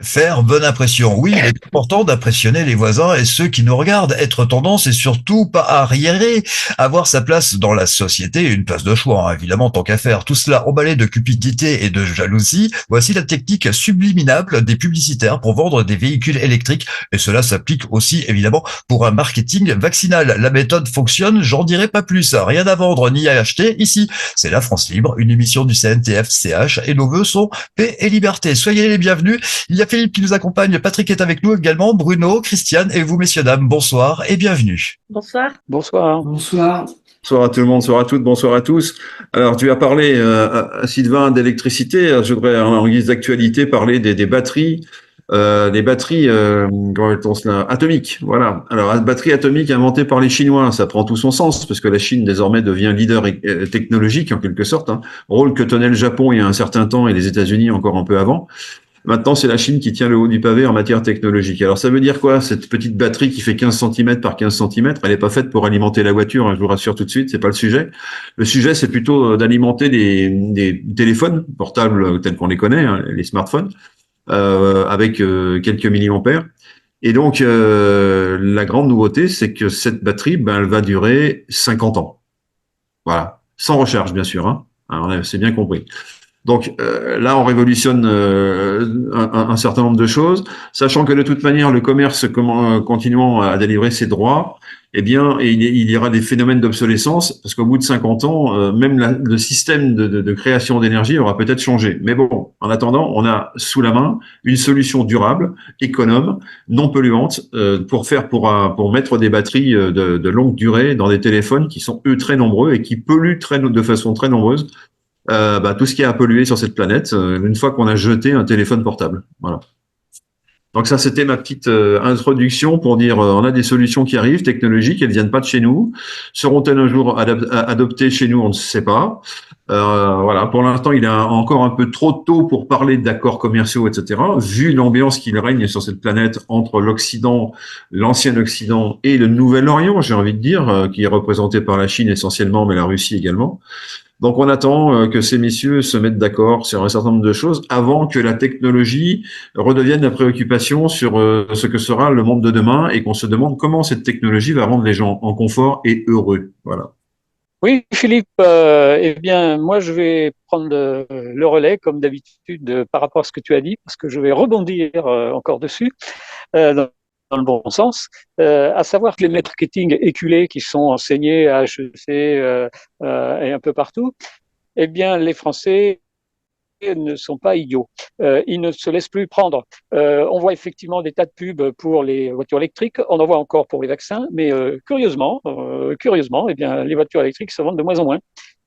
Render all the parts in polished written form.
Faire bonne impression. Oui, il est important d'impressionner les voisins et ceux qui nous regardent. Être tendance et surtout pas arriéré. Avoir sa place dans la société et une place de choix, hein, évidemment, tant qu'à faire. Tout cela emballé de cupidité et de jalousie. Voici la technique subliminable des publicitaires pour vendre des véhicules électriques. Et cela s'applique aussi, évidemment, pour un marketing vaccinal. La méthode fonctionne, j'en dirai pas plus. Rien à vendre ni à acheter ici. C'est La France Libre, une émission du CNTF-CH et nos vœux sont paix et liberté. Soyez les bienvenus. Il y a Philippe qui nous accompagne, Patrick est avec nous également, Bruno, Christiane et vous, messieurs, dames, bonsoir et bienvenue. Bonsoir. Bonsoir. Bonsoir. Bonsoir à tout le monde, bonsoir à toutes, bonsoir à tous. Alors, tu as parlé, Sylvain, d'électricité. Je voudrais, en guise d'actualité, parler des batteries. Des batteries, comment appelle-t-on cela? Atomiques, voilà. Alors, une batterie atomique inventée par les Chinois, ça prend tout son sens, parce que la Chine, désormais, devient leader technologique, en quelque sorte, hein. Rôle que tenait le Japon il y a un certain temps et les États-Unis encore un peu avant. Maintenant, c'est la Chine qui tient le haut du pavé en matière technologique. Alors, ça veut dire quoi? Cette petite batterie qui fait 15 cm par 15 cm, elle n'est pas faite pour alimenter la voiture, hein, je vous rassure tout de suite, c'est pas le sujet. Le sujet, c'est plutôt d'alimenter des téléphones portables tels qu'on les connaît, hein, les smartphones, avec quelques milliampères. Et donc, la grande nouveauté, c'est que cette batterie, ben, elle va durer 50 ans. Voilà. Sans recharge, bien sûr, hein. Alors, c'est bien compris. Donc là, on révolutionne un certain nombre de choses, sachant que de toute manière, le commerce continuant à délivrer ses droits, eh bien, il y aura des phénomènes d'obsolescence, parce qu'au bout de 50 ans, même le système de création d'énergie aura peut-être changé. Mais bon, en attendant, on a sous la main une solution durable, économe, non polluante, pour mettre des batteries de longue durée dans des téléphones qui sont eux très nombreux et qui polluent de façon très nombreuse tout ce qui a pollué sur cette planète, une fois qu'on a jeté un téléphone portable. Voilà. Donc ça, c'était ma petite introduction pour dire on a des solutions qui arrivent, technologiques, elles viennent pas de chez nous. Seront-elles un jour adoptées chez nous? On ne sait pas. Voilà. Pour l'instant, il est encore un peu trop tôt pour parler d'accords commerciaux, etc. Vu l'ambiance qu'il règne sur cette planète entre l'Occident, l'ancien Occident et le Nouvel-Orient, j'ai envie de dire, qui est représenté par la Chine essentiellement, mais la Russie également. Donc on attend que ces messieurs se mettent d'accord sur un certain nombre de choses avant que la technologie redevienne la préoccupation sur ce que sera le monde de demain et qu'on se demande comment cette technologie va rendre les gens en confort et heureux. Voilà. Oui, Philippe, eh bien, moi, je vais prendre le relais, comme d'habitude, par rapport à ce que tu as dit, parce que je vais rebondir encore dessus, dans le bon sens, à savoir que les marketing éculés qui sont enseignés à HEC et un peu partout, eh bien, les Français ne sont pas idiots. Ils ne se laissent plus prendre. On voit effectivement des tas de pubs pour les voitures électriques. On en voit encore pour les vaccins, mais curieusement, eh bien, les voitures électriques se vendent de moins en moins.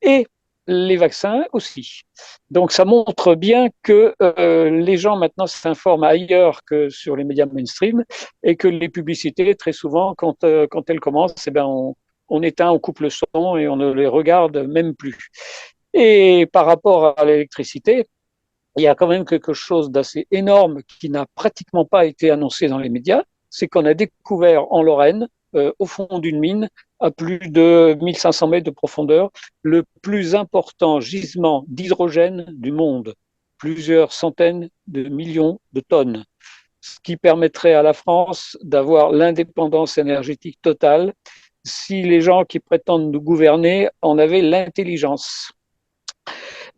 Et les vaccins aussi. Donc, ça montre bien que les gens maintenant s'informent ailleurs que sur les médias mainstream et que les publicités, très souvent, quand elles commencent, eh bien, on éteint, on coupe le son et on ne les regarde même plus. Et par rapport à l'électricité, il y a quand même quelque chose d'assez énorme qui n'a pratiquement pas été annoncé dans les médias, c'est qu'on a découvert en Lorraine, au fond d'une mine, à plus de 1500 mètres de profondeur, le plus important gisement d'hydrogène du monde, plusieurs centaines de millions de tonnes, ce qui permettrait à la France d'avoir l'indépendance énergétique totale si les gens qui prétendent nous gouverner en avaient l'intelligence.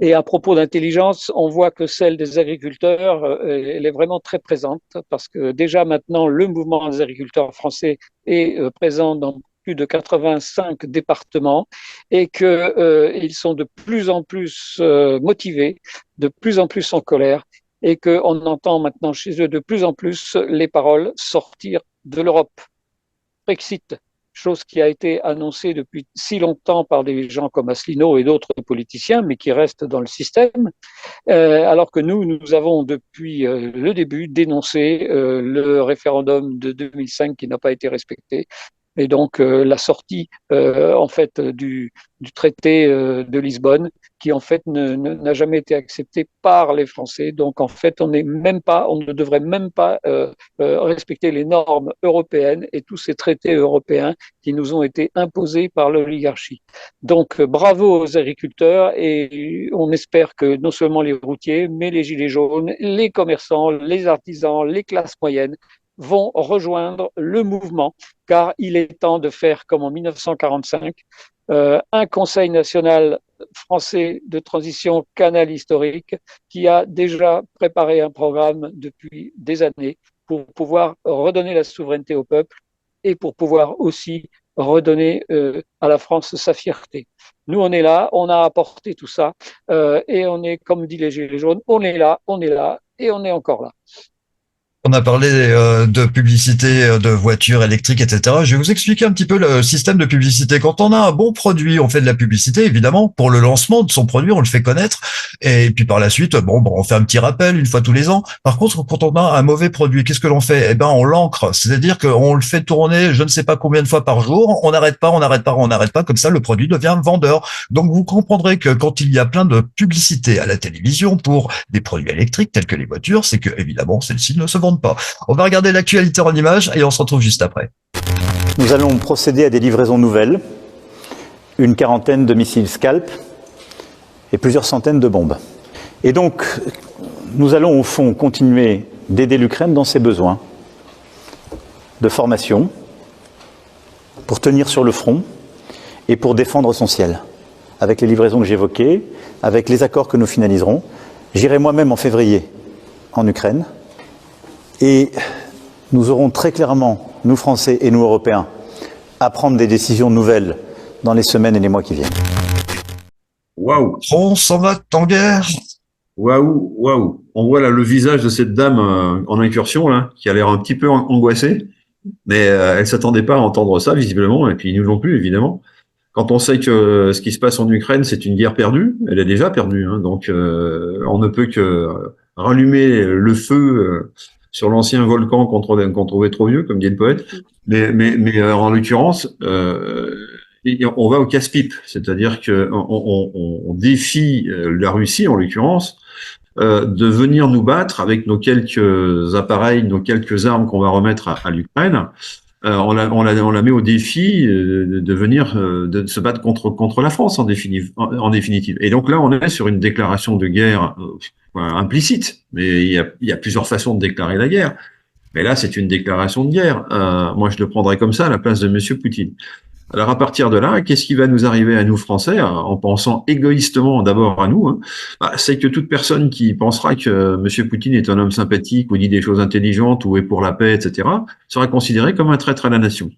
Et à propos d'intelligence, on voit que celle des agriculteurs, elle est vraiment très présente parce que déjà maintenant, le mouvement des agriculteurs français est présent dans plus de 85 départements et qu'ils sont de plus en plus motivés, de plus en plus en colère et qu'on entend maintenant chez eux de plus en plus les paroles sortir de l'Europe. Brexit, chose qui a été annoncée depuis si longtemps par des gens comme Asselineau et d'autres politiciens, mais qui restent dans le système, alors que nous avons depuis le début dénoncé le référendum de 2005 qui n'a pas été respecté, et donc la sortie en fait du traité de Lisbonne qui en fait n'a jamais été accepté par les Français. Donc en fait, on ne devrait même pas respecter les normes européennes et tous ces traités européens qui nous ont été imposés par l'oligarchie. Donc bravo aux agriculteurs et on espère que non seulement les routiers, mais les gilets jaunes, les commerçants, les artisans, les classes moyennes vont rejoindre le mouvement, car il est temps de faire comme en 1945, un Conseil national français de transition canal historique qui a déjà préparé un programme depuis des années pour pouvoir redonner la souveraineté au peuple et pour pouvoir aussi redonner à la France sa fierté. Nous, on est là, on a apporté tout ça et on est, comme dit les Gilets jaunes, on est là et on est encore là. On a parlé de publicité de voitures électriques, etc. Je vais vous expliquer un petit peu le système de publicité. Quand on a un bon produit, on fait de la publicité, évidemment. Pour le lancement de son produit, on le fait connaître. Et puis par la suite, bon, on fait un petit rappel une fois tous les ans. Par contre, quand on a un mauvais produit, qu'est-ce que l'on fait? Eh ben, on l'ancre. C'est-à-dire qu'on le fait tourner je ne sais pas combien de fois par jour. On n'arrête pas, on n'arrête pas, on n'arrête pas. Comme ça, le produit devient vendeur. Donc, vous comprendrez que quand il y a plein de publicités à la télévision pour des produits électriques tels que les voitures, c'est que, évidemment, celles-ci ne se vendent pas. On va regarder l'actualité en images et on se retrouve juste après. Nous allons procéder à des livraisons nouvelles, une quarantaine de missiles Scalp et plusieurs centaines de bombes. Et donc, nous allons au fond continuer d'aider l'Ukraine dans ses besoins de formation, pour tenir sur le front et pour défendre son ciel. Avec les livraisons que j'évoquais, avec les accords que nous finaliserons, j'irai moi-même en février en Ukraine. Et nous aurons très clairement, nous Français et nous Européens, à prendre des décisions nouvelles dans les semaines et les mois qui viennent. Waouh! On s'en va en guerre. Waouh! Waouh! On voit là le visage de cette dame en incursion, là, qui a l'air un petit peu angoissée, mais elle s'attendait pas à entendre ça, visiblement, et puis nous non plus, évidemment. Quand on sait que ce qui se passe en Ukraine, c'est une guerre perdue, elle est déjà perdue, hein, donc on ne peut que rallumer le feu sur l'ancien volcan qu'on trouvait trop vieux, comme dit le poète. Mais en l'occurrence, on va au casse-pipe, c'est-à-dire que on défie la Russie, en l'occurrence, de venir nous battre avec nos quelques appareils, nos quelques armes qu'on va remettre à l'Ukraine. On la met au défi de venir de se battre contre la France en définitive. Et donc là, on est sur une déclaration de guerre implicite, mais il y a plusieurs façons de déclarer la guerre. Mais là, c'est une déclaration de guerre. Moi, je le prendrais comme ça à la place de Monsieur Poutine. Alors à partir de là, qu'est-ce qui va nous arriver à nous Français, en pensant égoïstement d'abord à nous, hein, c'est que toute personne qui pensera que Monsieur Poutine est un homme sympathique ou dit des choses intelligentes ou est pour la paix, etc., sera considéré comme un traître à la nation.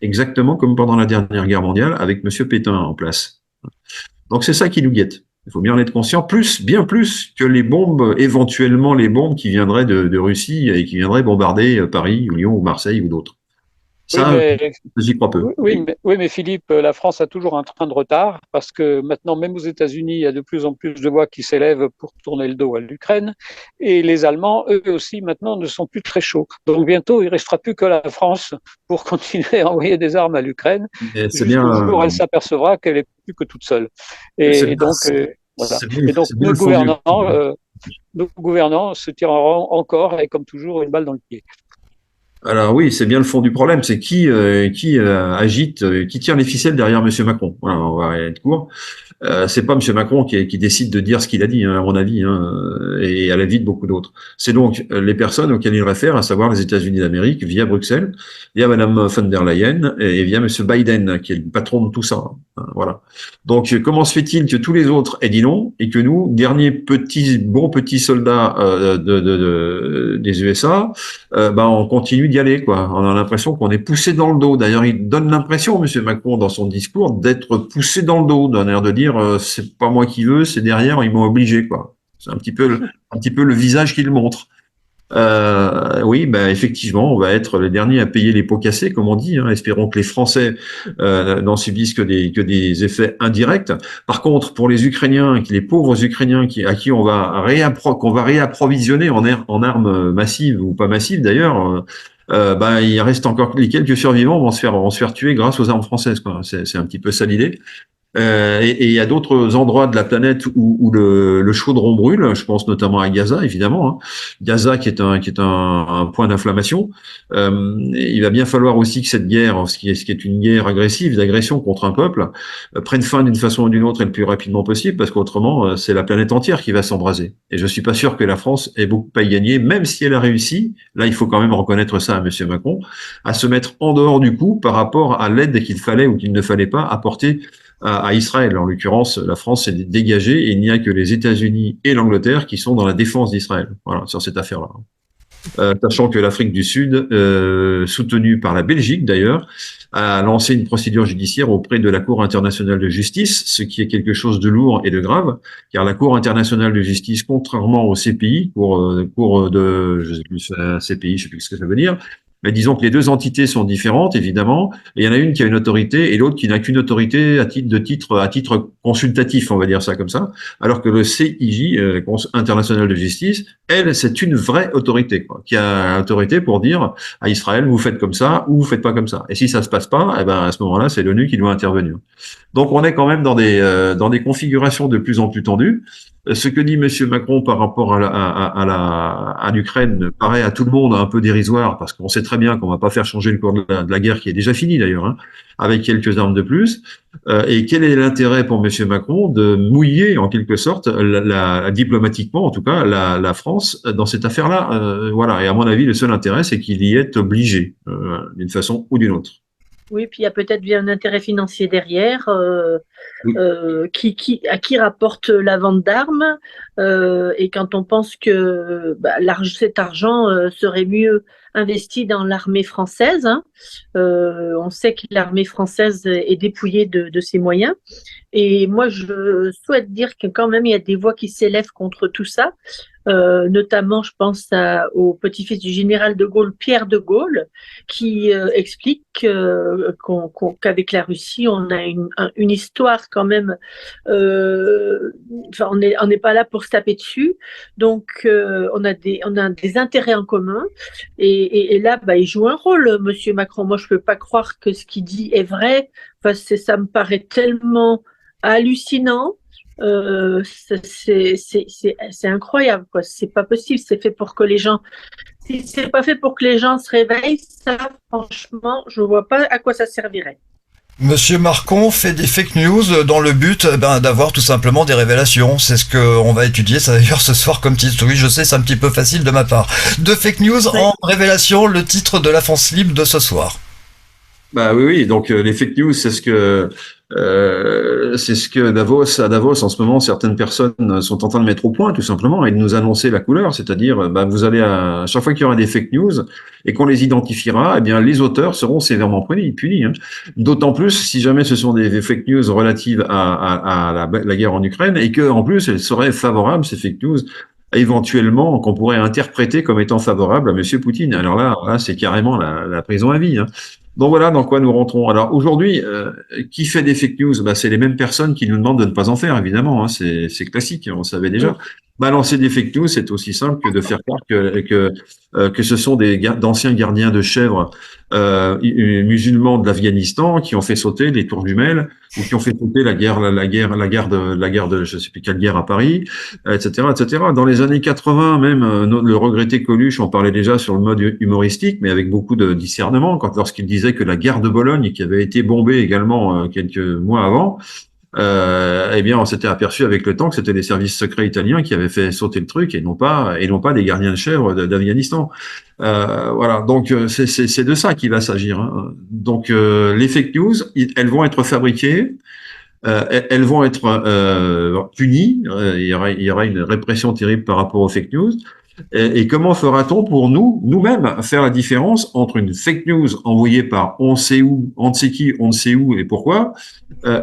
Exactement comme pendant la dernière guerre mondiale avec Monsieur Pétain en place. Donc c'est ça qui nous guette. Il faut bien en être conscient, bien plus que les bombes, éventuellement les bombes qui viendraient de Russie et qui viendraient bombarder Paris ou Lyon ou Marseille ou d'autres. Ça, j'y crois peu. Oui, mais Philippe, la France a toujours un train de retard parce que maintenant, même aux États-Unis, il y a de plus en plus de voix qui s'élèvent pour tourner le dos à l'Ukraine. Et les Allemands, eux aussi, maintenant, ne sont plus très chauds. Donc bientôt, il ne restera plus que la France pour continuer à envoyer des armes à l'Ukraine. Jusqu'au jour où elle s'apercevra qu'elle n'est plus que toute seule. Et donc, voilà. Et donc, nos gouvernants se tireront encore, et comme toujours, une balle dans le pied. Alors oui, c'est bien le fond du problème, c'est qui agite, qui tire les ficelles derrière Monsieur Macron. Voilà, on va être court. C'est pas Monsieur Macron qui décide de dire ce qu'il a dit, hein, à mon avis, hein, et à l'avis de beaucoup d'autres. C'est donc les personnes auxquelles il réfère, à savoir les États-Unis d'Amérique, via Bruxelles, via Madame von der Leyen et via Monsieur Biden, qui est le patron de tout ça. Hein, voilà. Donc, comment se fait-il que tous les autres aient dit non et que nous, derniers bons petits soldats des USA, on continue d'y aller, quoi. On a l'impression qu'on est poussé dans le dos. D'ailleurs, il donne l'impression, Monsieur Macron, dans son discours, d'être poussé dans le dos, d'un air de dire c'est pas moi qui veux, c'est derrière, ils m'ont obligé, quoi. C'est un petit peu le visage qu'il montre. Oui, effectivement, on va être les derniers à payer les pots cassés, comme on dit. Hein. Espérons que les Français n'en subissent que des effets indirects. Par contre, pour les Ukrainiens, les pauvres Ukrainiens à qui on va réapprovisionner en armes massives ou pas massives d'ailleurs, il reste encore les quelques survivants vont se faire tuer grâce aux armes françaises, quoi. C'est un petit peu ça l'idée. Et il y a d'autres endroits de la planète où le chaudron brûle. Je pense notamment à Gaza, évidemment. Hein. Gaza qui est un point d'inflammation. Il va bien falloir aussi que cette guerre, ce qui est une guerre agressive, d'agression contre un peuple, prenne fin d'une façon ou d'une autre et le plus rapidement possible, parce qu'autrement, c'est la planète entière qui va s'embraser. Et je suis pas sûr que la France ait beaucoup à y gagner, même si elle a réussi. Là, il faut quand même reconnaître ça à Monsieur Macron, à se mettre en dehors du coup par rapport à l'aide qu'il fallait ou qu'il ne fallait pas apporter à Israël. En l'occurrence, la France s'est dégagée et il n'y a que les États-Unis et l'Angleterre qui sont dans la défense d'Israël. Voilà, sur cette affaire-là. Sachant que l'Afrique du Sud, soutenue par la Belgique d'ailleurs, a lancé une procédure judiciaire auprès de la Cour internationale de justice, ce qui est quelque chose de lourd et de grave, car la Cour internationale de justice, contrairement au CPI, je sais plus, CPI, je sais plus ce que ça veut dire, mais disons que les deux entités sont différentes, évidemment, et il y en a une qui a une autorité et l'autre qui n'a qu'une autorité à titre consultatif, on va dire ça comme ça, alors que le CIJ, international de justice, elle, c'est une vraie autorité, quoi, qui a autorité pour dire à Israël, vous faites comme ça ou vous faites pas comme ça. Et si ça se passe pas, eh ben à ce moment-là, c'est l'ONU qui doit intervenir. Donc on est quand même dans des configurations de plus en plus tendues. Ce que dit Monsieur Macron par rapport à l'Ukraine paraît à tout le monde un peu dérisoire, parce qu'on sait très bien qu'on va pas faire changer le cours de la guerre, qui est déjà finie d'ailleurs, hein, avec quelques armes de plus. Et quel est l'intérêt pour Monsieur Macron de mouiller en quelque sorte, diplomatiquement en tout cas, la France dans cette affaire-là? Voilà. Et à mon avis, le seul intérêt, c'est qu'il y est obligé, d'une façon ou d'une autre. Oui, puis il y a peut-être bien un intérêt financier derrière Oui. à qui rapporte la vente d'armes. Et quand on pense que cet argent serait mieux investi dans l'armée française, hein, on sait que l'armée française est dépouillée de ses moyens. Et moi, je souhaite dire que quand même, il y a des voix qui s'élèvent contre tout ça. Notamment, je pense au petit-fils du général de Gaulle, Pierre de Gaulle, qui explique qu'avec la Russie, on a une histoire quand même. Enfin, on n'est pas là pour se taper dessus, donc on a des intérêts en commun. Et là, il joue un rôle, Monsieur Macron. Moi, je peux pas croire que ce qu'il dit est vrai. Enfin, ça me paraît tellement hallucinant. C'est incroyable, quoi. C'est pas possible. C'est fait pour que les gens. Si c'est pas fait pour que les gens se réveillent, ça, franchement, je vois pas à quoi ça servirait. Monsieur Macron fait des fake news dans le but d'avoir tout simplement des révélations. C'est ce qu'on va étudier, ça d'ailleurs ce soir comme titre. Oui, je sais, c'est un petit peu facile de ma part. De fake news en révélation, le titre de la France libre de ce soir. Bah oui. Donc les fake news, c'est ce que à Davos en ce moment, certaines personnes sont en train de mettre au point tout simplement et de nous annoncer la couleur, c'est-à-dire vous allez à chaque fois qu'il y aura des fake news et qu'on les identifiera, eh bien les auteurs seront sévèrement punis. Hein. D'autant plus si jamais ce sont des fake news relatives à la guerre en Ukraine et que en plus elles seraient favorables, ces fake news, éventuellement qu'on pourrait interpréter comme étant favorable à Monsieur Poutine. Alors là c'est carrément la prison à vie. Hein. Donc voilà dans quoi nous rentrons. Alors aujourd'hui, qui fait des fake news? C'est les mêmes personnes qui nous demandent de ne pas en faire, évidemment. Hein. C'est classique, on savait déjà. Balancer des fake news, c'est aussi simple que de faire croire que ce sont d'anciens gardiens de chèvres musulmans de l'Afghanistan qui ont fait sauter les tours jumelles ou qui ont fait sauter la guerre de je sais plus quelle guerre à Paris, etc., etc. Dans les années 80, même le regretté Coluche en parlait déjà sur le mode humoristique, mais avec beaucoup de discernement, lorsqu'il disait que la guerre de Bologne, qui avait été bombée également quelques mois avant, eh bien, on s'était aperçu avec le temps que c'était les services secrets italiens qui avaient fait sauter le truc et non pas des gardiens de chèvres d'Afghanistan. Voilà. Donc, c'est de ça qu'il va s'agir. Hein. Donc, les fake news, elles vont être fabriquées. Elles vont être punies. Il y aura une répression terrible par rapport aux fake news. Et comment fera-t-on pour nous-mêmes, faire la différence entre une fake news envoyée par on sait où, on ne sait qui, on ne sait où et pourquoi,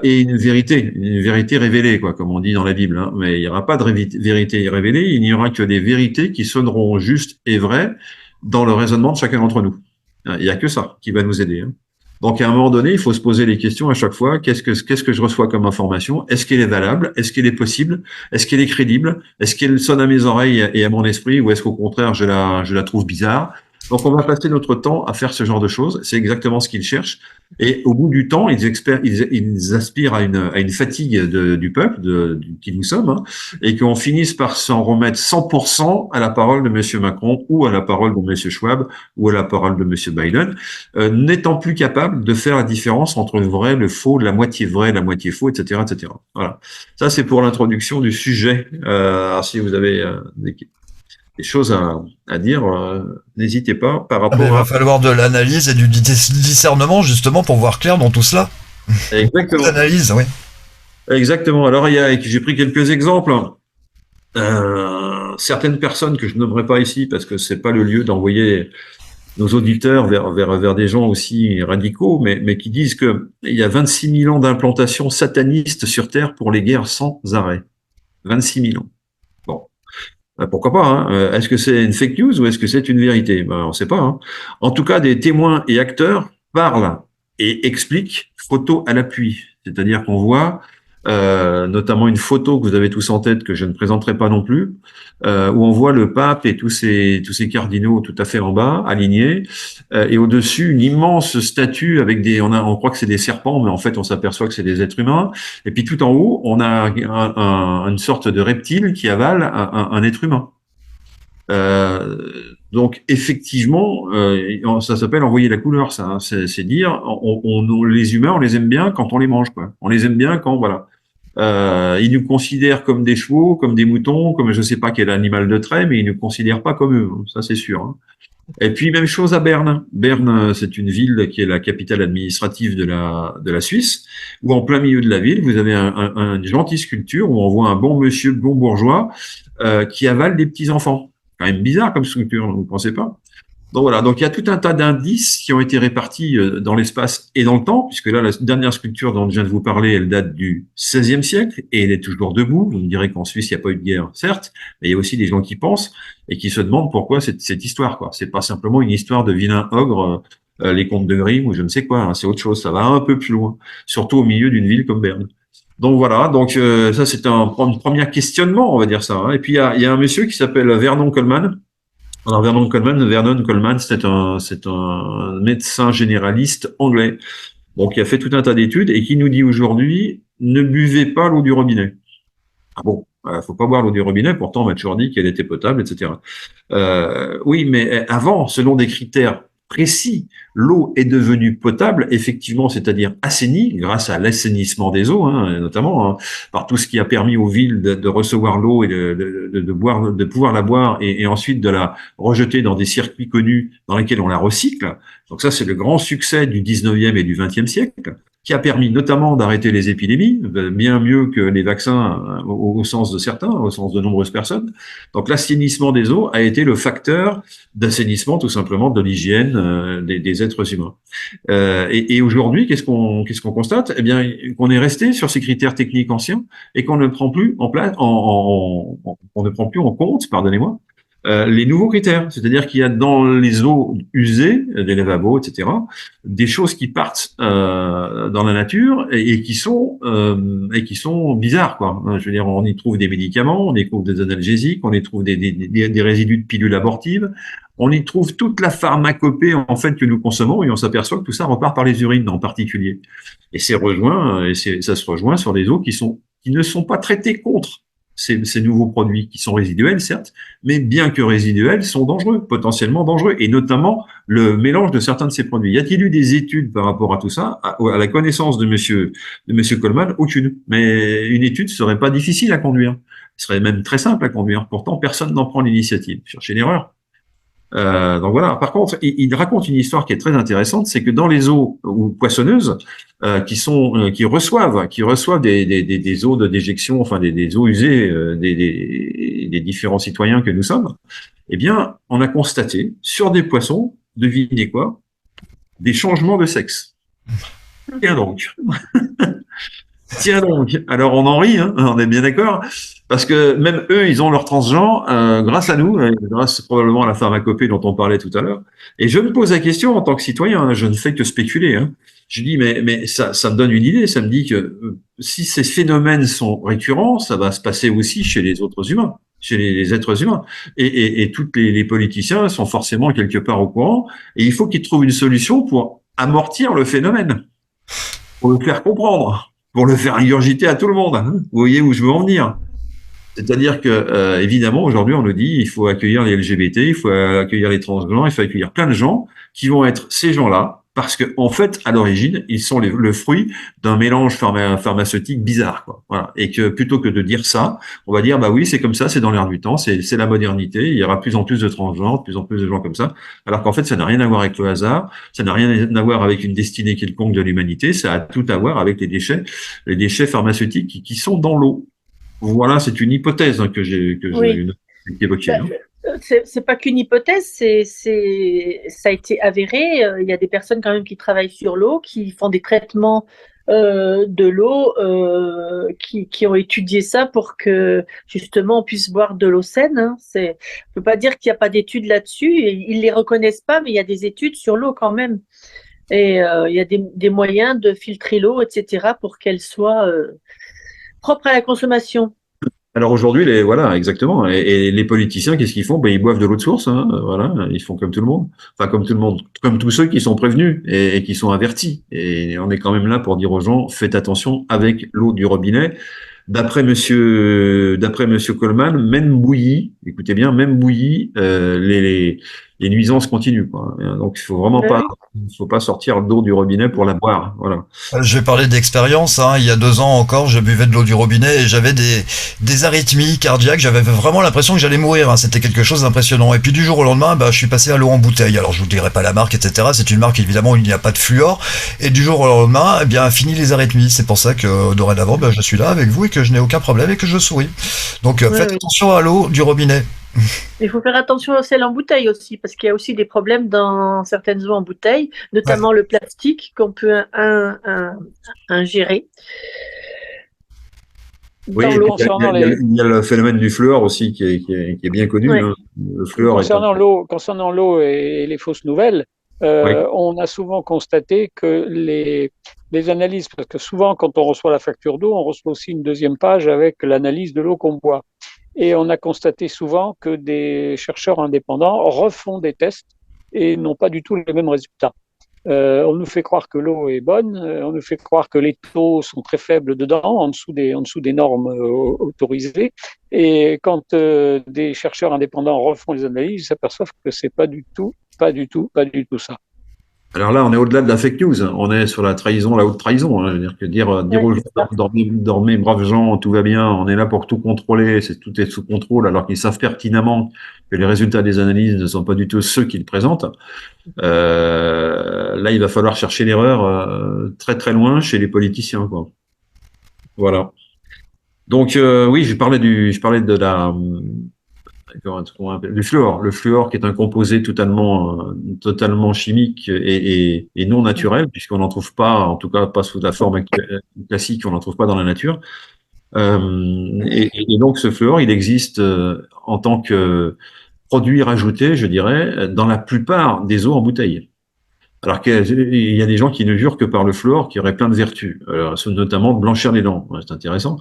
et une vérité révélée, quoi, comme on dit dans la Bible. Hein. Mais il n'y aura pas de vérité révélée, il n'y aura que des vérités qui sonneront justes et vraies dans le raisonnement de chacun d'entre nous. Il n'y a que ça qui va nous aider. Hein. Donc, à un moment donné, il faut se poser les questions à chaque fois. Qu'est-ce que je reçois comme information? Est-ce qu'elle est valable? Est-ce qu'elle est possible? Est-ce qu'elle est crédible? Est-ce qu'elle sonne à mes oreilles et à mon esprit? Ou est-ce qu'au contraire, je la trouve bizarre? Donc, on va passer notre temps à faire ce genre de choses. C'est exactement ce qu'ils cherchent. Et au bout du temps, ils aspirent à une fatigue du peuple, qui nous sommes, hein, et qu'on finisse par s'en remettre 100% à la parole de Monsieur Macron ou à la parole de Monsieur Schwab ou à la parole de Monsieur Biden, n'étant plus capable de faire la différence entre le vrai, le faux, la moitié vrai, la moitié faux, etc., etc. Voilà. Ça, c'est pour l'introduction du sujet. Alors, si vous avez des choses à dire, n'hésitez pas par Ah ben, il rapport va à... falloir de l'analyse et du discernement justement pour voir clair dans tout cela. Exactement. L'analyse, oui. Exactement. Alors, j'ai pris quelques exemples. Certaines personnes que je nommerai pas ici parce que c'est pas le lieu d'envoyer nos auditeurs vers des gens aussi radicaux, mais qui disent que il y a 26 000 ans d'implantation sataniste sur Terre pour les guerres sans arrêt. 26 000 ans. Bon. Pourquoi pas, hein. Est-ce que c'est une fake news ou est-ce que c'est une vérité? On ne sait pas, hein. En tout cas, des témoins et acteurs parlent et expliquent, photo à l'appui. C'est-à-dire qu'on voit notamment une photo que vous avez tous en tête, que je ne présenterai pas non plus, où on voit le pape et tous ces cardinaux tout à fait en bas, alignés, et au-dessus une immense statue avec on croit que c'est des serpents, mais en fait on s'aperçoit que c'est des êtres humains. Et puis tout en haut, on a une sorte de reptile qui avale un être humain. Donc effectivement, ça s'appelle envoyer la couleur, ça. Hein. C'est dire, les humains, on les aime bien quand on les mange, quoi. On les aime bien quand, voilà. Ils nous considèrent comme des chevaux, comme des moutons, comme je sais pas quel animal de trait, mais ils ne nous considèrent pas comme eux. Ça, c'est sûr. Hein. Et puis même chose à Berne. Berne, c'est une ville qui est la capitale administrative de la Suisse, où en plein milieu de la ville, vous avez une gentille sculpture où on voit un bon monsieur, bon bourgeois, qui avale des petits enfants. Quand même bizarre comme structure, vous ne pensez pas? Donc voilà, donc il y a tout un tas d'indices qui ont été répartis dans l'espace et dans le temps, puisque là, la dernière sculpture dont je viens de vous parler, elle date du XVIe siècle et elle est toujours debout. Vous me direz qu'en Suisse, il n'y a pas eu de guerre, certes, mais il y a aussi des gens qui pensent et qui se demandent pourquoi cette histoire, quoi. C'est pas simplement une histoire de vilain ogre, les contes de Grimm ou je ne sais quoi, hein, c'est autre chose, ça va un peu plus loin, surtout au milieu d'une ville comme Berne. Donc voilà, donc ça c'est un premier questionnement, on va dire ça. Hein. Et puis il y a un monsieur qui s'appelle Vernon Coleman. Alors Vernon Coleman, c'est un médecin généraliste anglais, donc qui a fait tout un tas d'études et qui nous dit aujourd'hui ne buvez pas l'eau du robinet. Ah bon, faut pas boire l'eau du robinet, pourtant on m'a toujours dit qu'elle était potable, etc. Oui, mais avant, selon des critères précis, l'eau est devenue potable, effectivement, c'est-à-dire assainie, grâce à l'assainissement des eaux, hein, notamment, hein, par tout ce qui a permis aux villes de recevoir l'eau et de boire, de pouvoir la boire et ensuite de la rejeter dans des circuits connus dans lesquels on la recycle. Donc ça, c'est le grand succès du 19e et du 20e siècle, qui a permis notamment d'arrêter les épidémies, bien mieux que les vaccins au sens de certains, au sens de nombreuses personnes. Donc l'assainissement des eaux a été le facteur d'assainissement tout simplement de l'hygiène des êtres humains. Et aujourd'hui, qu'est-ce qu'on constate? Eh bien, qu'on est resté sur ces critères techniques anciens et qu'on ne prend plus on ne prend plus en compte, pardonnez-moi, les nouveaux critères, c'est-à-dire qu'il y a dans les eaux usées, des lavabos, etc., des choses qui partent dans la nature et qui sont bizarres, quoi. Je veux dire, on y trouve des médicaments, on y trouve des analgésiques, on y trouve des résidus de pilules abortives, on y trouve toute la pharmacopée en fait que nous consommons et on s'aperçoit que tout ça repart par les urines en particulier. Et ça se rejoint sur des eaux qui ne sont pas traitées contre ces nouveaux produits qui sont résiduels, certes, mais bien que résiduels, sont dangereux, potentiellement dangereux, et notamment le mélange de certains de ces produits. Y a-t-il eu des études par rapport à tout ça? À la connaissance de monsieur Coleman, aucune. Mais une étude serait pas difficile à conduire. Ce serait même très simple à conduire. Pourtant, personne n'en prend l'initiative. Cherchez l'erreur. Donc voilà. Par contre, il raconte une histoire qui est très intéressante, c'est que dans les eaux poissonneuses qui reçoivent des eaux de déjection, enfin des eaux usées des différents citoyens que nous sommes, eh bien, on a constaté sur des poissons, devinez quoi, des changements de sexe. Tiens donc. Tiens donc, alors on en rit, hein, on est bien d'accord, parce que même eux, ils ont leur transgenre grâce à nous, grâce probablement à la pharmacopée dont on parlait tout à l'heure. Et je me pose la question en tant que citoyen, hein, je ne fais que spéculer. Hein. Je dis, mais ça me donne une idée, ça me dit que si ces phénomènes sont récurrents, ça va se passer aussi chez les autres humains. chez les êtres humains. Et tous les politiciens sont forcément quelque part au courant. Et il faut qu'ils trouvent une solution pour amortir le phénomène, pour le faire comprendre, pour le faire ingurgiter à tout le monde. Vous voyez où je veux en venir? C'est-à-dire que, évidemment, aujourd'hui, on nous dit, il faut accueillir les LGBT, il faut accueillir les transgenres, il faut accueillir plein de gens qui vont être ces gens-là, parce que, en fait, à l'origine, ils sont le fruit d'un mélange pharmaceutique bizarre, quoi. Voilà. Et que plutôt que de dire ça, on va dire, bah oui, c'est comme ça, c'est dans l'air du temps, c'est la modernité, il y aura de plus en plus de transgenres, de plus en plus de gens comme ça. Alors qu'en fait, ça n'a rien à voir avec le hasard, ça n'a rien à voir avec une destinée quelconque de l'humanité, ça a tout à voir avec les déchets pharmaceutiques qui sont dans l'eau. Voilà, c'est une hypothèse que j'ai Oui. évoquée. Hein. C'est pas qu'une hypothèse, ça a été avéré. Il y a des personnes quand même qui travaillent sur l'eau, qui font des traitements de l'eau, qui ont étudié ça pour que justement on puisse boire de l'eau saine. Hein. On peut pas dire qu'il n'y a pas d'études là-dessus. Ils les reconnaissent pas, mais il y a des études sur l'eau quand même. Et il y a des moyens de filtrer l'eau, etc., pour qu'elle soit propre à la consommation. Alors aujourd'hui, voilà, exactement. Et les politiciens, qu'est-ce qu'ils font? Ben, ils boivent de l'eau de source. Hein, voilà, ils font comme tout le monde. Enfin, comme tout le monde, comme tous ceux qui sont prévenus et qui sont avertis. Et on est quand même là pour dire aux gens, faites attention avec l'eau du robinet. D'après monsieur Coleman, même bouillie, écoutez bien, même bouillie, les nuisances continuent, quoi. Donc il faut pas sortir d'eau du robinet pour la boire. Voilà. Je vais parler d'expérience. Hein. Il y a 2 ans encore, je buvais de l'eau du robinet et j'avais des arythmies cardiaques. J'avais vraiment l'impression que j'allais mourir. Hein. C'était quelque chose d'impressionnant. Et puis du jour au lendemain, je suis passé à l'eau en bouteille. Alors je vous dirai pas la marque, etc. C'est une marque évidemment où il n'y a pas de fluor. Et du jour au lendemain, fini les arythmies. C'est pour ça que dorénavant, je suis là avec vous et que je n'ai aucun problème et que je souris. Donc faites attention à l'eau du robinet. Il faut faire attention à celle en bouteille aussi, parce qu'il y a aussi des problèmes dans certaines eaux en bouteille, notamment le plastique qu'on peut ingérer. Oui, il y a le phénomène du fluor aussi qui est bien connu. Oui. Hein. Le fluor concernant l'eau et les fausses nouvelles, on a souvent constaté que les analyses, parce que souvent quand on reçoit la facture d'eau, on reçoit aussi une deuxième page avec l'analyse de l'eau qu'on boit. Et on a constaté souvent que des chercheurs indépendants refont des tests et n'ont pas du tout les mêmes résultats. On nous fait croire que l'eau est bonne, on nous fait croire que les taux sont très faibles dedans, en dessous des normes autorisées. Et quand des chercheurs indépendants refont les analyses, ils s'aperçoivent que c'est pas du tout ça. Alors là, on est au-delà de la fake news. On est sur la trahison, la haute trahison. Hein. Je veux dire que dire aux gens, dormez, braves gens, tout va bien. On est là pour tout contrôler. Tout est sous contrôle, alors qu'ils savent pertinemment que les résultats des analyses ne sont pas du tout ceux qu'ils présentent. Là, il va falloir chercher l'erreur très très loin chez les politiciens, quoi. Voilà. Donc oui, je parlais de du fluor. Le fluor qui est un composé totalement chimique et non naturel, puisqu'on n'en trouve pas, en tout cas pas sous la forme classique, on n'en trouve pas dans la nature. Et donc ce fluor, il existe en tant que produit rajouté, je dirais, dans la plupart des eaux en bouteille. Alors qu'il y a des gens qui ne jurent que par le fluor, qui aurait plein de vertus, notamment de blanchir les dents. Ouais, c'est intéressant,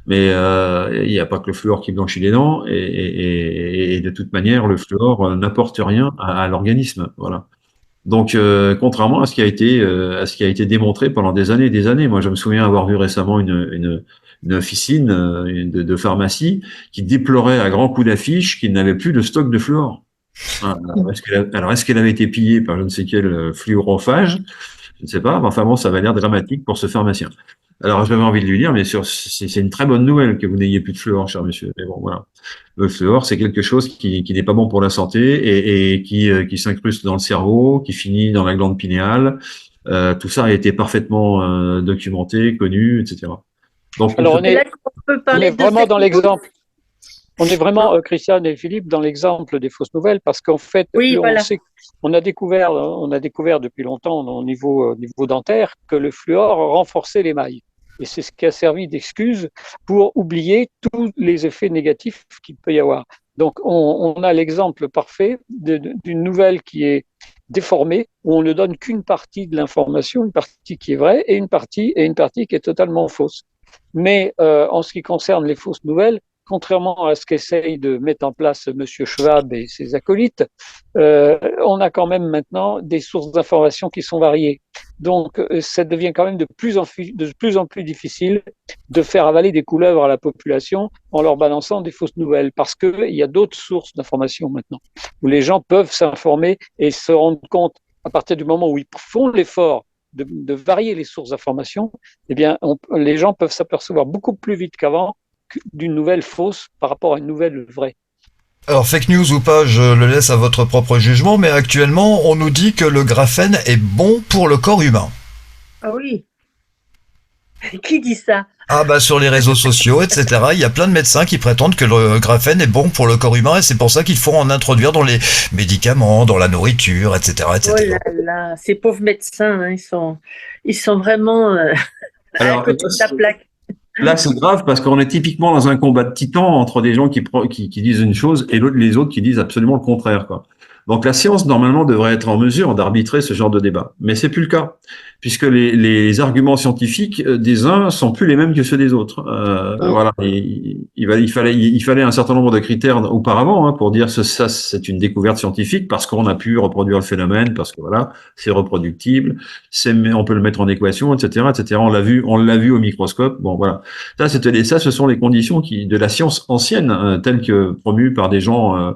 mais il n'y a pas que le fluor qui blanchit les dents, et de toute manière, le fluor n'apporte rien à l'organisme. Voilà. Donc, contrairement à ce qui a été démontré pendant des années et des années. Moi, je me souviens avoir vu récemment une officine de pharmacie qui déplorait à grands coups d'affiche qu'il n'avait plus de stock de fluor. Alors, est-ce qu'elle avait été pillée par je ne sais quel fluorophage? Je ne sais pas, mais enfin bon, ça va l'air dramatique pour ce pharmacien. Alors, j'avais envie de lui dire, mais c'est une très bonne nouvelle que vous n'ayez plus de fluor, cher monsieur. Mais bon, voilà. Le fluor, c'est quelque chose qui n'est pas bon pour la santé et qui s'incruste dans le cerveau, qui finit dans la glande pinéale. Tout ça a été parfaitement documenté, connu, etc. Donc, alors, on est vraiment dans l'exemple. On est vraiment, Christiane et Philippe, dans l'exemple des fausses nouvelles, parce qu'en fait, on a découvert depuis longtemps au niveau dentaire que le fluor renforçait l'émail. Et c'est ce qui a servi d'excuse pour oublier tous les effets négatifs qu'il peut y avoir. Donc, on a l'exemple parfait d'une nouvelle qui est déformée, où on ne donne qu'une partie de l'information, une partie qui est vraie et une partie qui est totalement fausse. Mais en ce qui concerne les fausses nouvelles, contrairement à ce qu'essaye de mettre en place Monsieur Schwab et ses acolytes, on a quand même maintenant des sources d'informations qui sont variées. Donc, ça devient quand même de plus en plus difficile de faire avaler des couleuvres à la population en leur balançant des fausses nouvelles, parce qu'il y a d'autres sources d'informations maintenant, où les gens peuvent s'informer et se rendre compte, à partir du moment où ils font l'effort de varier les sources d'informations, eh bien, les gens peuvent s'apercevoir beaucoup plus vite qu'avant d'une nouvelle fausse par rapport à une nouvelle vraie. Alors, fake news ou pas, je le laisse à votre propre jugement, mais actuellement, on nous dit que le graphène est bon pour le corps humain. Ah oui. Qui dit ça? Ah bah sur les réseaux sociaux, etc. Il y a plein de médecins qui prétendent que le graphène est bon pour le corps humain et c'est pour ça qu'il faut en introduire dans les médicaments, dans la nourriture, etc., Oh etc. là là, ces pauvres médecins, hein, ils sont vraiment à Alors, côté de la plaque. là, c'est grave parce qu'on est typiquement dans un combat de titans entre des gens qui disent une chose et les autres qui disent absolument le contraire, quoi. Donc la science, normalement, devrait être en mesure d'arbitrer ce genre de débat. Mais c'est plus le cas, puisque les arguments scientifiques des uns sont plus les mêmes que ceux des autres. Voilà. Il fallait un certain nombre de critères auparavant pour dire que ça, c'est une découverte scientifique parce qu'on a pu reproduire le phénomène, parce que voilà, c'est reproductible, on peut le mettre en équation, etc., etc. On l'a vu au microscope. Bon, voilà. Ça, ce sont les conditions de la science ancienne, telles que promues par des gens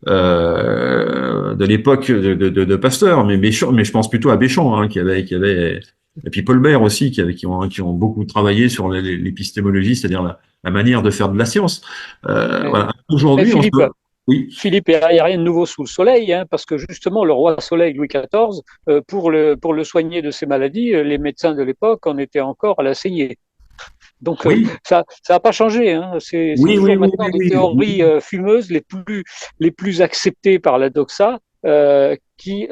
de l'époque de Pasteur, mais je pense plutôt à Béchamp, qui avait, et puis Paul Bert aussi, qui ont beaucoup travaillé sur l'épistémologie, c'est-à-dire la manière de faire de la science. Voilà. Aujourd'hui, oui. Philippe, il n'y a rien de nouveau sous le soleil, hein, parce que justement, le roi Soleil Louis XIV, pour le soigner de ses maladies, les médecins de l'époque en étaient encore à la saignée. Donc Oui. ça n'a pas changé. Hein. C'est toujours maintenant des théories fumeuses les plus acceptées par la doxa qui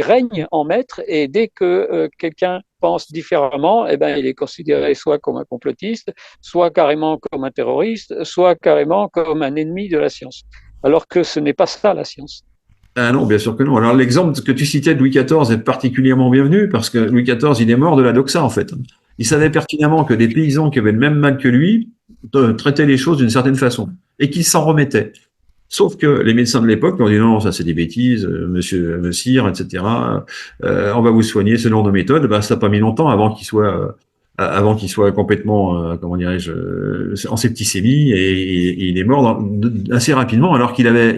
règnent en maître. Et dès que quelqu'un pense différemment, eh ben, il est considéré soit comme un complotiste, soit carrément comme un terroriste, soit carrément comme un ennemi de la science. Alors que ce n'est pas ça la science. Ah non, bien sûr que non. Alors l'exemple que tu citais de Louis XIV est particulièrement bienvenu parce que Louis XIV, il est mort de la doxa en fait. Il savait pertinemment que des paysans qui avaient le même mal que lui traitaient les choses d'une certaine façon et qu'ils s'en remettaient. Sauf que les médecins de l'époque ont dit non, ça c'est des bêtises, monsieur Sire, etc. On va vous soigner selon nos méthodes. Bah, ça n'a pas mis longtemps avant qu'il soit complètement, comment dirais-je, en septicémie et il est mort assez rapidement alors qu'il avait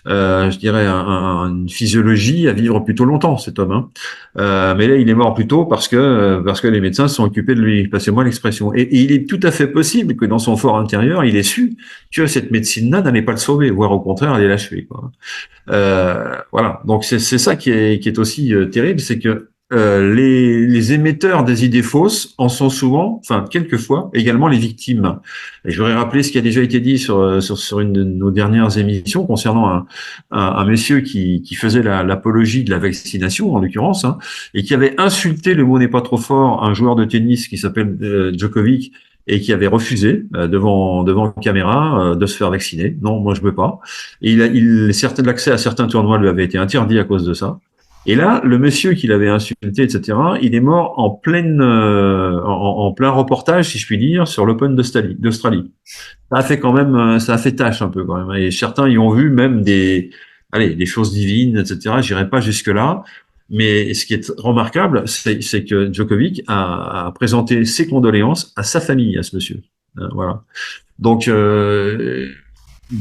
je dirais une physiologie à vivre plutôt longtemps cet homme. Mais là il est mort plus tôt parce que les médecins se sont occupés de lui. Passez-moi l'expression. Et il est tout à fait possible que dans son fort intérieur il ait su que cette médecine-là n'allait pas le sauver, voire au contraire allait l'achever. Voilà. Donc c'est ça qui est aussi terrible, c'est que les émetteurs des idées fausses en sont souvent, enfin quelquefois, également les victimes. Et je voudrais rappeler ce qui a déjà été dit sur une de nos dernières émissions concernant un monsieur qui faisait l'apologie de la vaccination, en l'occurrence, et qui avait insulté, le mot n'est pas trop fort, un joueur de tennis qui s'appelle Djokovic, et qui avait refusé devant caméra de se faire vacciner. Non, moi je veux pas. Et l'accès à certains tournois lui avait été interdit à cause de ça. Et là, le monsieur qui l'avait insulté, etc., il est mort en plein reportage, si je puis dire, sur l'Open d'Australie. Ça a fait tâche un peu quand même. Et certains y ont vu même des choses divines, etc. J'irai pas jusque là. Mais ce qui est remarquable, c'est que Djokovic a présenté ses condoléances à sa famille, à ce monsieur. Voilà. Donc,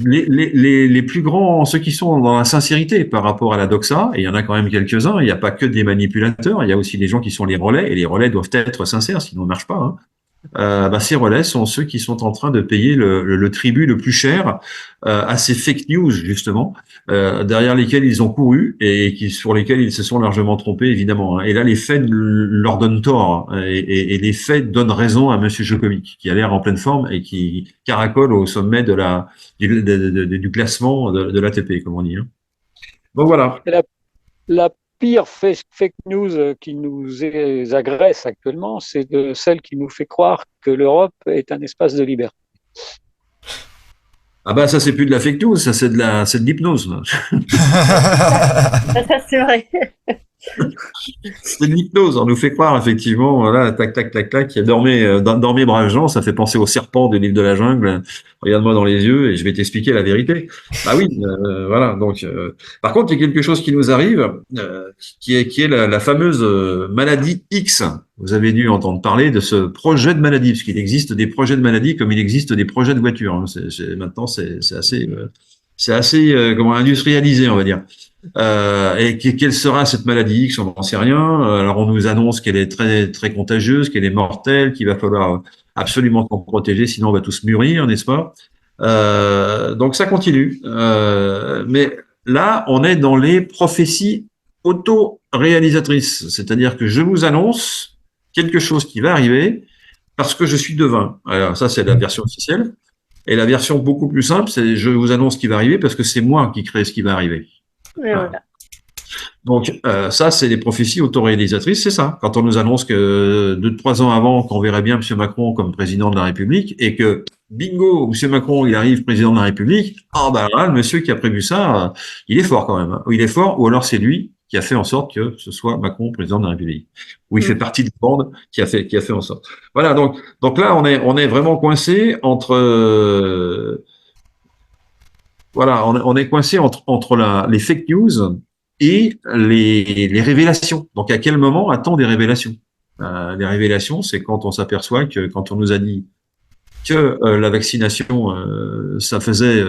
les plus grands, ceux qui sont dans la sincérité par rapport à la doxa, et il y en a quand même quelques-uns, il n'y a pas que des manipulateurs, il y a aussi des gens qui sont les relais, et les relais doivent être sincères, sinon on ne marche pas. Ces relais sont ceux qui sont en train de payer le tribut le plus cher à ces fake news, justement, derrière lesquels ils ont couru et sur lesquels ils se sont largement trompés, évidemment. Et là, les faits leur donnent tort, et les faits donnent raison à Monsieur Djokovic, qui a l'air en pleine forme et qui caracole au sommet du classement de l'ATP, comme on dit. Bon, voilà. La pire fake news qui nous agresse actuellement, c'est celle qui nous fait croire que l'Europe est un espace de liberté. Ah bah ça c'est plus de la fake news, ça c'est de l'hypnose. Ça c'est vrai. C'est de l'hypnose, on nous fait croire effectivement, voilà, tac, tac, tac, tac, dormez braves gens, ça fait penser au serpent du livre de la jungle, regarde-moi dans les yeux et je vais t'expliquer la vérité. Bah oui, voilà, donc, par contre, il y a quelque chose qui nous arrive, qui est la fameuse maladie X. Vous avez dû entendre parler de ce projet de maladie, parce qu'il existe des projets de maladie comme il existe des projets de voiture, hein. Maintenant, c'est assez comment industrialisé, on va dire. Et quelle sera cette maladie X? On n'en sait rien. Alors on nous annonce qu'elle est très très contagieuse, qu'elle est mortelle, qu'il va falloir absolument s'en protéger, sinon on va tous mûrir, n'est-ce pas? Donc ça continue. Mais là, on est dans les prophéties auto-réalisatrices, c'est-à-dire que je vous annonce quelque chose qui va arriver parce que je suis devin. Alors ça, c'est la version officielle. Et la version beaucoup plus simple, c'est je vous annonce ce qui va arriver parce que c'est moi qui crée ce qui va arriver. Et voilà. Donc ça, c'est les prophéties autoréalisatrices, c'est ça. Quand on nous annonce que 2-3 ans avant, qu'on verrait bien M. Macron comme président de la République et que bingo, M. Macron, il arrive président de la République, ah bah là, le monsieur qui a prévu ça, il est fort quand même. Hein. Il est fort, ou alors c'est lui qui a fait en sorte que ce soit Macron président de la République, ou il fait partie de la bande qui a fait en sorte. Voilà, donc là, on est vraiment coincé entre voilà, on est coincé entre les fake news et les révélations. Donc, à quel moment a-t-on des révélations? Les révélations, c'est quand on s'aperçoit que quand on nous a dit que la vaccination, ça faisait,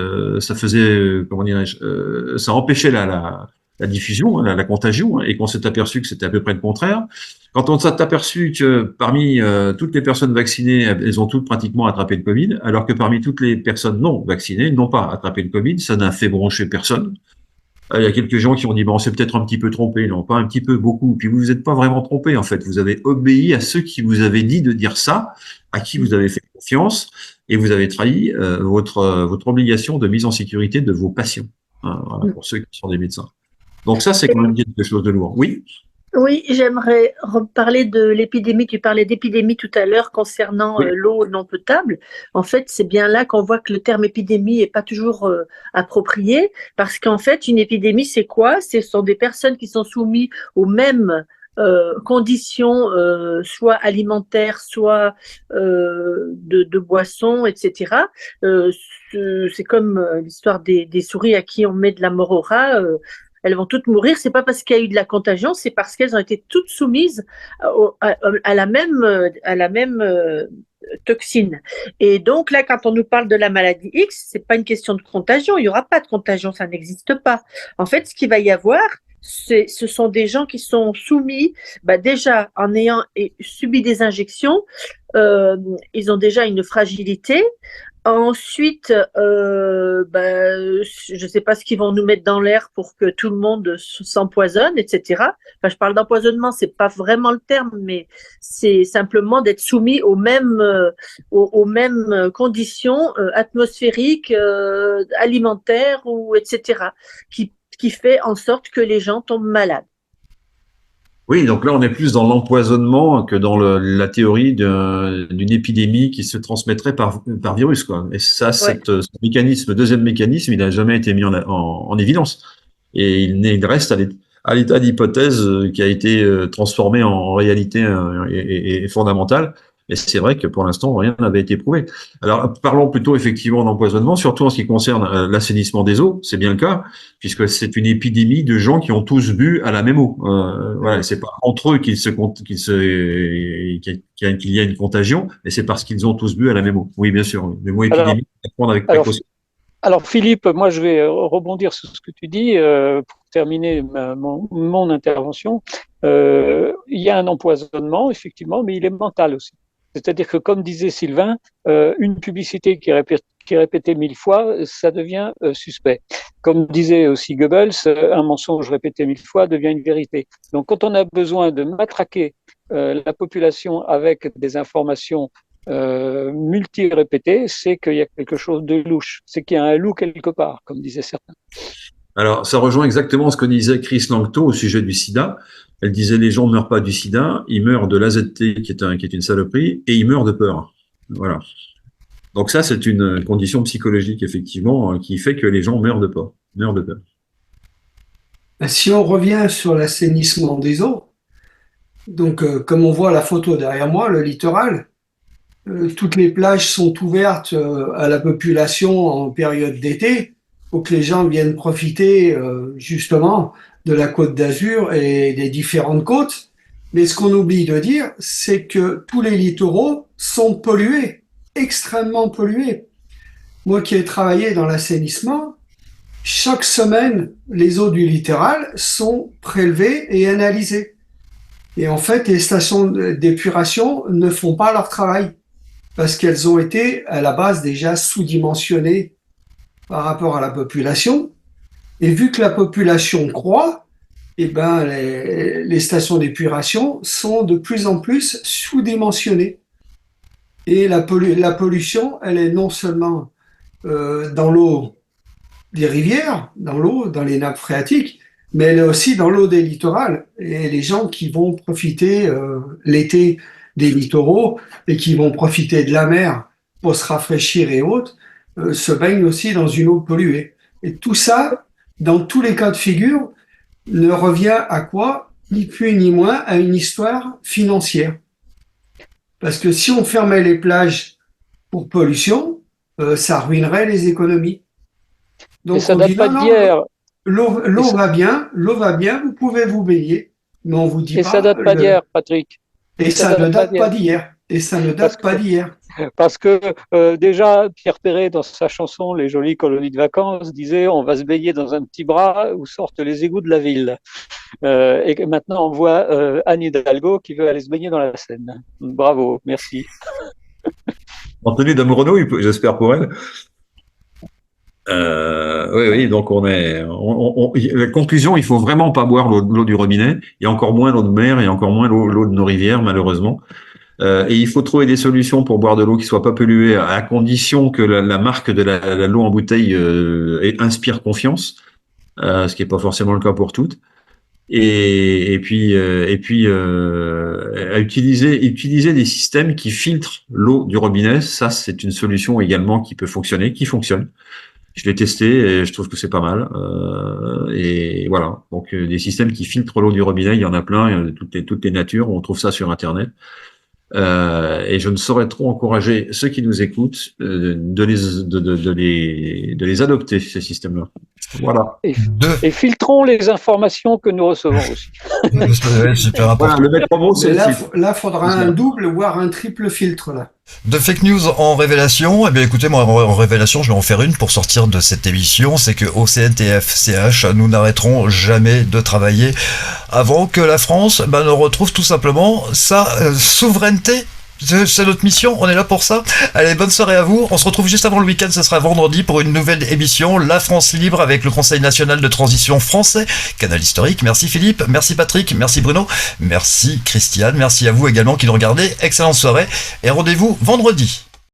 comment dirais-je, ça empêchait la diffusion, hein, la contagion, hein, et qu'on s'est aperçu que c'était à peu près le contraire. Quand on s'est aperçu que parmi toutes les personnes vaccinées, elles ont toutes pratiquement attrapé le Covid, alors que parmi toutes les personnes non vaccinées, elles n'ont pas attrapé le Covid, ça n'a fait broncher personne. Il y a quelques gens qui ont dit, bon, on s'est peut-être un petit peu trompé. Non, pas un petit peu, beaucoup. Puis vous vous êtes pas vraiment trompé, en fait. Vous avez obéi à ceux qui vous avaient dit de dire ça, à qui vous avez fait confiance, et vous avez trahi votre obligation de mise en sécurité de vos patients. Hein, voilà, pour ceux qui sont des médecins. Donc ça, c'est quand même quelque chose de lourd. Oui. Oui, j'aimerais reparler de l'épidémie. Tu parlais d'épidémie tout à l'heure concernant l'eau non potable. En fait, c'est bien là qu'on voit que le terme épidémie est pas toujours approprié, parce qu'en fait, une épidémie, c'est quoi? Ce sont des personnes qui sont soumises aux mêmes conditions, soit alimentaires, soit de boissons, etc. C'est comme l'histoire des souris à qui on met de la mort au rat. Elles vont toutes mourir. C'est pas parce qu'il y a eu de la contagion, c'est parce qu'elles ont été toutes soumises à la même toxine. Et donc là, quand on nous parle de la maladie X, c'est pas une question de contagion. Il y aura pas de contagion, ça n'existe pas. En fait, ce qu'il va y avoir, ce sont des gens qui sont soumis, déjà en ayant subi des injections, ils ont déjà une fragilité. Ensuite, je ne sais pas ce qu'ils vont nous mettre dans l'air pour que tout le monde s'empoisonne, etc. Enfin, je parle d'empoisonnement, c'est pas vraiment le terme, mais c'est simplement d'être soumis aux mêmes conditions atmosphériques, alimentaires ou etc. qui fait en sorte que les gens tombent malades. Oui, donc là, on est plus dans l'empoisonnement que dans la théorie d'une épidémie qui se transmettrait par virus, quoi. Et ça, ce mécanisme, deuxième mécanisme, il n'a jamais été mis en évidence. Et il reste à l'état d'hypothèse qui a été transformé en réalité et fondamentale. Et c'est vrai que pour l'instant, rien n'avait été prouvé. Alors, parlons plutôt effectivement d'empoisonnement, surtout en ce qui concerne l'assainissement des eaux. C'est bien le cas, puisque c'est une épidémie de gens qui ont tous bu à la même eau. Voilà, c'est pas entre eux qu'il y a une contagion, mais c'est parce qu'ils ont tous bu à la même eau. Oui, bien sûr. Le mot épidémie, à prendre avec précaution. Alors Philippe, moi je vais rebondir sur ce que tu dis pour terminer mon intervention. Il y a un empoisonnement, effectivement, mais il est mental aussi. C'est-à-dire que, comme disait Sylvain, une publicité qui est répétée 1000 fois, ça devient suspect. Comme disait aussi Goebbels, un mensonge répété 1000 fois devient une vérité. Donc, quand on a besoin de matraquer la population avec des informations multi-répétées, c'est qu'il y a quelque chose de louche. C'est qu'il y a un loup quelque part, comme disaient certains. Alors, ça rejoint exactement ce que disait Chris Langto au sujet du sida. Elle disait les gens ne meurent pas du sida, ils meurent de l'AZT qui est une saloperie, et ils meurent de peur. Voilà. Donc ça, c'est une condition psychologique, effectivement, qui fait que les gens meurent de peur. Si on revient sur l'assainissement des eaux, donc comme on voit la photo derrière moi, le littoral, toutes les plages sont ouvertes à la population en période d'été pour que les gens viennent profiter justement de la Côte d'Azur et des différentes côtes. Mais ce qu'on oublie de dire, c'est que tous les littoraux sont pollués, extrêmement pollués. Moi qui ai travaillé dans l'assainissement, chaque semaine, les eaux du littoral sont prélevées et analysées. Et en fait, les stations d'épuration ne font pas leur travail parce qu'elles ont été à la base déjà sous-dimensionnées par rapport à la population. Et vu que la population croît, eh ben, les stations d'épuration sont de plus en plus sous-dimensionnées. Et la pollution, elle est non seulement dans l'eau des rivières, dans les nappes phréatiques, mais elle est aussi dans l'eau des littorales. Et les gens qui vont profiter l'été des littoraux et qui vont profiter de la mer pour se rafraîchir et autres, se baignent aussi dans une eau polluée. Et tout ça, dans tous les cas de figure, ne revient à quoi? Ni plus ni moins à une histoire financière. Parce que si on fermait les plages pour pollution, ça ruinerait les économies. Donc ça on date dit pas non, d'hier. l'eau va bien, vous pouvez vous baigner, mais on vous dit Et pas. ça date pas d'hier, Patrick. Et ça ne date pas d'hier. Et ça ne date pas d'hier. Parce que déjà, Pierre Perret, dans sa chanson Les jolies colonies de vacances, disait on va se baigner dans un petit bras où sortent les égouts de la ville. Et que maintenant, on voit Anne Hidalgo qui veut aller se baigner dans la Seine. Bravo, merci. En tenue d'Amoureau, j'espère pour elle. Oui, donc la conclusion, il faut vraiment pas boire l'eau du robinet, et encore moins l'eau de mer, et encore moins l'eau de nos rivières, malheureusement. Et il faut trouver des solutions pour boire de l'eau qui soit pas polluée, à condition que la marque de l'eau en bouteille inspire confiance, ce qui est pas forcément le cas pour toutes. Et puis à utiliser des systèmes qui filtrent l'eau du robinet, ça c'est une solution également qui peut fonctionner, qui fonctionne. Je l'ai testé et je trouve que c'est pas mal. Et voilà. Donc des systèmes qui filtrent l'eau du robinet, il y en a plein, il y en a toutes les natures. On trouve ça sur Internet. Et je ne saurais trop encourager ceux qui nous écoutent de les adopter, ces systèmes-là. Voilà. Et filtrons les informations que nous recevons aussi. Super important. Voilà, le maître mot, c'est là, il faudra un double, voire un triple filtre, là. De fake news en révélation, eh bien écoutez, moi en révélation, je vais en faire une pour sortir de cette émission, c'est que au CNTF-CH, nous n'arrêterons jamais de travailler avant que la France ne retrouve tout simplement sa souveraineté. C'est notre mission, on est là pour ça. Allez, bonne soirée à vous. On se retrouve juste avant le week-end, ce sera vendredi pour une nouvelle émission, La France Libre avec le Conseil National de Transition Français, Canal Historique. Merci Philippe, merci Patrick, merci Bruno, merci Christiane, merci à vous également qui nous regardez. Excellente soirée et rendez-vous vendredi.